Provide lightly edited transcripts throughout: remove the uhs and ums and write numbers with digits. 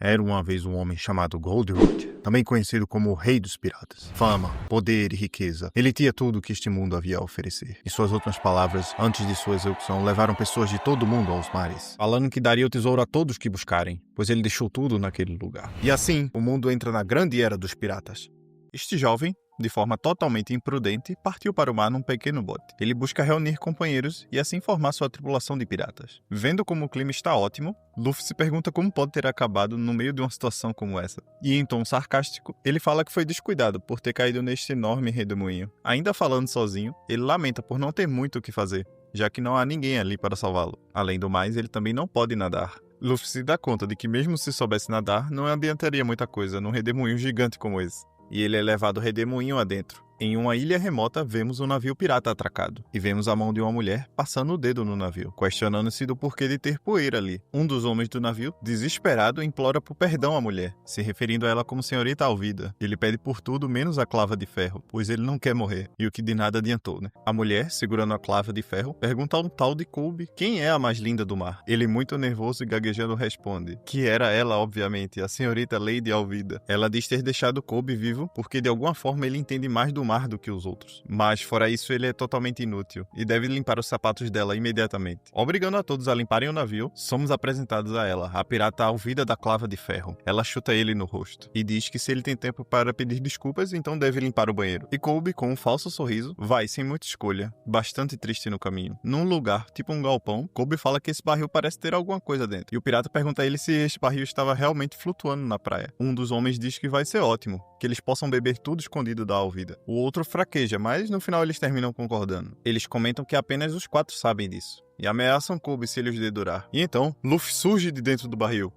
Era uma vez um homem chamado Goldroot, também conhecido como o Rei dos Piratas. Fama, poder e riqueza. Ele tinha tudo o que este mundo havia a oferecer. Em suas últimas palavras, antes de sua execução, levaram pessoas de todo o mundo aos mares, falando que daria o tesouro a todos que buscarem, pois ele deixou tudo naquele lugar. E assim, o mundo entra na grande era dos piratas. Este jovem, de forma totalmente imprudente, partiu para o mar num pequeno bote. Ele busca reunir companheiros e assim formar sua tripulação de piratas. Vendo como o clima está ótimo, Luffy se pergunta como pode ter acabado no meio de uma situação como essa. E em tom sarcástico, ele fala que foi descuidado por ter caído neste enorme redemoinho. Ainda falando sozinho, ele lamenta por não ter muito o que fazer, já que não há ninguém ali para salvá-lo. Além do mais, ele também não pode nadar. Luffy se dá conta de que mesmo se soubesse nadar, não adiantaria muita coisa num redemoinho gigante como esse. E ele é levado redemoinho adentro. Em uma ilha remota, vemos um navio pirata atracado. E vemos a mão de uma mulher passando o dedo no navio, questionando-se do porquê de ter poeira ali. Um dos homens do navio, desesperado, implora por perdão à mulher, se referindo a ela como senhorita Alvida. Ele pede por tudo menos a clava de ferro, pois ele não quer morrer. E o que de nada adiantou, né? A mulher, segurando a clava de ferro, pergunta a um tal de Kobe quem é a mais linda do mar. Ele, muito nervoso e gaguejando, responde que era ela, obviamente, a senhorita Lady Alvida. Ela diz ter deixado Kobe vivo porque de alguma forma ele entende mais do mar do que os outros. Mas fora isso, ele é totalmente inútil e deve limpar os sapatos dela imediatamente. Obrigando a todos a limparem o navio, somos apresentados a ela, a pirata Alvida da clava de ferro. Ela chuta ele no rosto e diz que se ele tem tempo para pedir desculpas, então deve limpar o banheiro. E Kobe, com um falso sorriso, vai sem muita escolha, bastante triste no caminho. Num lugar, tipo um galpão, Kobe fala que esse barril parece ter alguma coisa dentro. E o pirata pergunta a ele se este barril estava realmente flutuando na praia. Um dos homens diz que vai ser ótimo, que eles possam beber tudo escondido da Alvida. O outro fraqueja, mas no final eles terminam concordando. Eles comentam que apenas os 4 sabem disso e ameaçam Kobe se ele os dedurar. E então, Luffy surge de dentro do barril,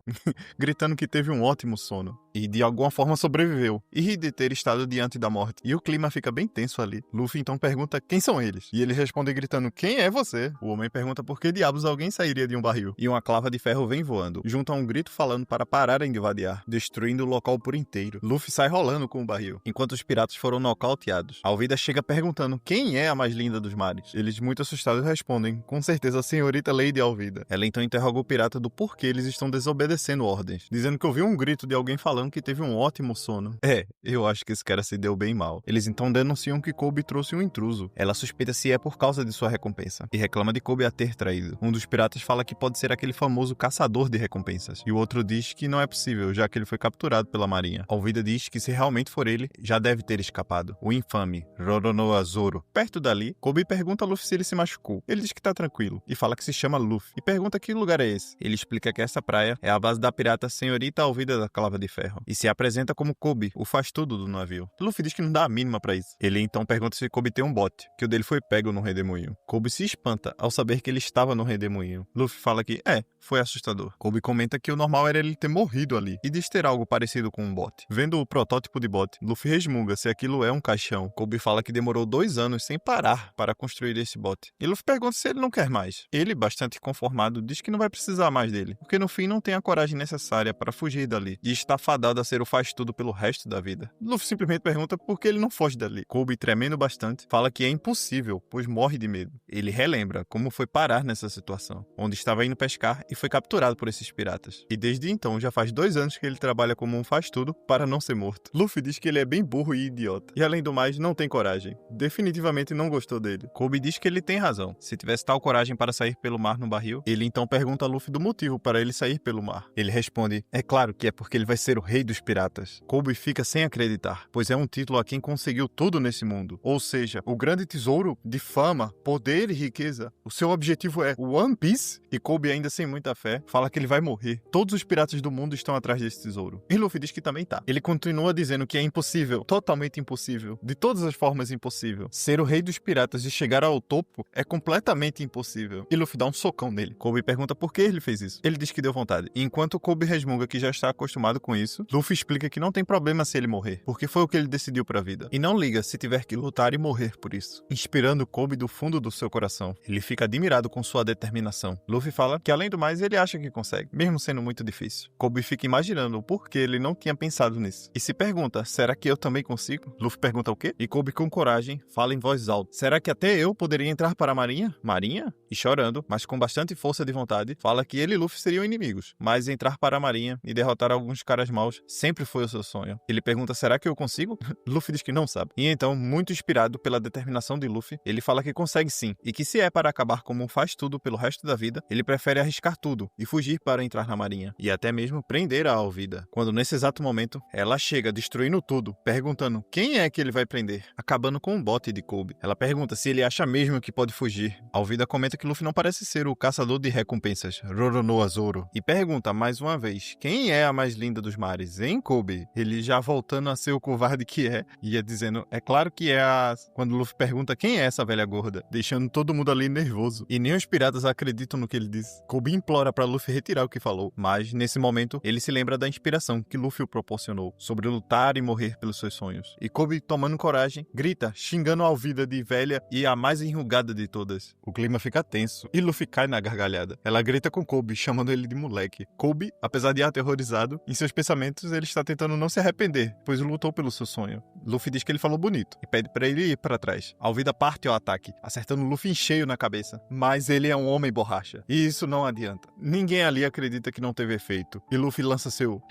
gritando que teve um ótimo sono e de alguma forma sobreviveu, e ri de ter estado diante da morte. E o clima fica bem tenso ali. Luffy então pergunta quem são eles, e eles respondem gritando: quem é você? O homem pergunta por que diabos alguém sairia de um barril, e uma clava de ferro vem voando, junto a um grito falando para pararem de vadear, destruindo o local por inteiro. Luffy sai rolando com o barril, enquanto os piratas foram nocauteados. Alvida chega perguntando quem é a mais linda dos mares. Eles, muito assustados, respondem: com certeza a senhorita Lady Alvida. Ela então interroga o pirata do porquê eles estão desobedecendo ordens, dizendo que ouviu um grito de alguém falando que teve um ótimo sono. Eu acho que esse cara se deu bem mal. Eles então denunciam que Kobe trouxe um intruso. Ela suspeita se é por causa de sua recompensa e reclama de Kobe a ter traído. Um dos piratas fala que pode ser aquele famoso caçador de recompensas, e o outro diz que não é possível, já que ele foi capturado pela marinha. Alvida diz que se realmente for ele, já deve ter escapado. O infame Roronoa Zoro. Perto dali, Kobe pergunta a Luffy se ele se machucou. Ele diz que tá tranquilo e fala que se chama Luffy, e pergunta que lugar é esse. Ele explica que essa praia é a base da pirata senhorita Alvida da clava de ferro, e se apresenta como Kobe, o faz-tudo do navio. Luffy diz que não dá a mínima pra isso. Ele então pergunta se Kobe tem um bote, que o dele foi pego no redemoinho. Kobe se espanta ao saber que ele estava no redemoinho. Luffy fala que foi assustador. Kobe comenta que o normal era ele ter morrido ali, e diz ter algo parecido com um bote. Vendo o protótipo de bote, Luffy resmunga se aquilo é um caixão. Kobe fala que demorou 2 anos sem parar para construir esse bote. E Luffy pergunta se ele não quer mais. Ele, bastante conformado, diz que não vai precisar mais dele, porque no fim não tem a coragem necessária para fugir dali, e está fadado a ser o faz-tudo pelo resto da vida. Luffy simplesmente pergunta por que ele não foge dali. Kobe, tremendo bastante, fala que é impossível, pois morre de medo. Ele relembra como foi parar nessa situação, onde estava indo pescar e foi capturado por esses piratas. E desde então já faz 2 anos que ele trabalha como um faz-tudo para não ser morto. Luffy diz que ele é bem burro e idiota, e além do mais, não tem coragem. Definitivamente não gostou dele. Kobe diz que ele tem razão. Se tivesse tal coragem para sair pelo mar no barril, ele então pergunta a Luffy do motivo para ele sair pelo mar. Ele responde: é claro que é porque ele vai ser o rei dos piratas. Kobe fica sem acreditar, pois é um título a quem conseguiu tudo nesse mundo, ou seja, o grande tesouro de fama, poder e riqueza. O seu objetivo é o One Piece? E Kobe, ainda sem muita fé, fala que ele vai morrer. Todos os piratas do mundo estão atrás desse tesouro. E Luffy diz que também tá. Ele continua dizendo que é impossível, totalmente impossível, de todas as formas impossível. Ser o rei dos piratas e chegar ao topo é completamente impossível. E Luffy dá um socão nele. Kobe pergunta por que ele fez isso. Ele diz que deu vontade. E enquanto Kobe resmunga que já está acostumado com isso, Luffy explica que não tem problema se ele morrer, porque foi o que ele decidiu pra vida. E não liga se tiver que lutar e morrer por isso. Inspirando Kobe do fundo do seu coração. Ele fica admirado com sua determinação. Luffy fala que, além do mais, ele acha que consegue, mesmo sendo muito difícil. Kobe fica imaginando o porquê ele não tinha pensado nisso. E se pergunta: será que eu também consigo? Luffy pergunta o quê? E Kobe, com coragem, fala em voz alta: será que até eu poderia entrar para a marinha? Marinha? e chorando, mas com bastante força de vontade, fala que ele e Luffy seriam inimigos, mas entrar para a marinha e derrotar alguns caras maus sempre foi o seu sonho. Ele pergunta, será que eu consigo? Luffy diz que não sabe. E então, muito inspirado pela determinação de Luffy, ele fala que consegue sim, e que se é para acabar como faz tudo pelo resto da vida, ele prefere arriscar tudo e fugir para entrar na marinha, e até mesmo prender a Alvida. Quando nesse exato momento, ela chega destruindo tudo, perguntando quem é que ele vai prender, acabando com o bote de Kobe. Ela pergunta se ele acha mesmo que pode fugir. Alvida comenta que Luffy não parece ser o caçador de recompensas, Roronoa Zoro, e pergunta mais uma vez, quem é a mais linda dos mares, hein, Kobe? Ele já voltando a ser o covarde que é, ia dizendo, é claro que é a... Quando Luffy pergunta quem é essa velha gorda, deixando todo mundo ali nervoso. E nem os piratas acreditam no que ele diz. Kobe implora pra Luffy retirar o que falou, mas nesse momento ele se lembra da inspiração que Luffy o proporcionou, sobre lutar e morrer pelos seus sonhos. E Kobe, tomando coragem, grita, xingando a Alvida de velha e a mais enrugada de todas. O clima fica tenso e Luffy cai na gargalhada. Ela grita com Kobe, chamando ele de moleque. Kobe, apesar de aterrorizado, em seus pensamentos ele está tentando não se arrepender, pois lutou pelo seu sonho. Luffy diz que ele falou bonito e pede pra ele ir pra trás. Alvida parte ao ataque, acertando Luffy em cheio na cabeça. Mas ele é um homem borracha, e isso não adianta. Ninguém ali acredita que não teve efeito. E Luffy lança seu...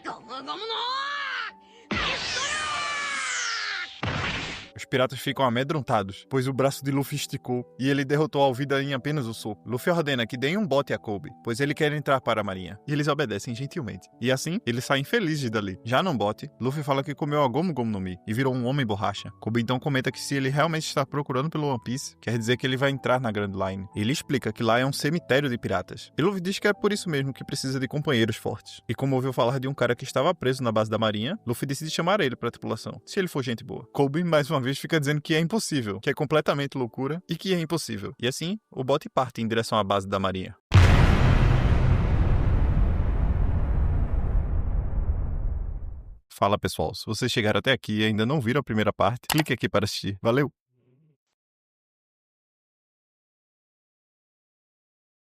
Os piratas ficam amedrontados, pois o braço de Luffy esticou e ele derrotou Alvida em apenas o soco. Luffy ordena que deem um bote a Kobe, pois ele quer entrar para a marinha, e eles obedecem gentilmente. E assim, eles saem felizes dali. Já no bote, Luffy fala que comeu a Gomu Gomu no Mi e virou um homem borracha. Kobe então comenta que se ele realmente está procurando pelo One Piece, quer dizer que ele vai entrar na Grand Line. Ele explica que lá é um cemitério de piratas. E Luffy diz que é por isso mesmo que precisa de companheiros fortes. E como ouviu falar de um cara que estava preso na base da marinha, Luffy decide chamar ele para a tripulação, se ele for gente boa. Kobe, mais uma vez, fica dizendo que é impossível, que é completamente loucura e que é impossível. E assim, o bote parte em direção à base da marinha. Fala pessoal, se vocês chegaram até aqui e ainda não viram a primeira parte, clique aqui para assistir. Valeu!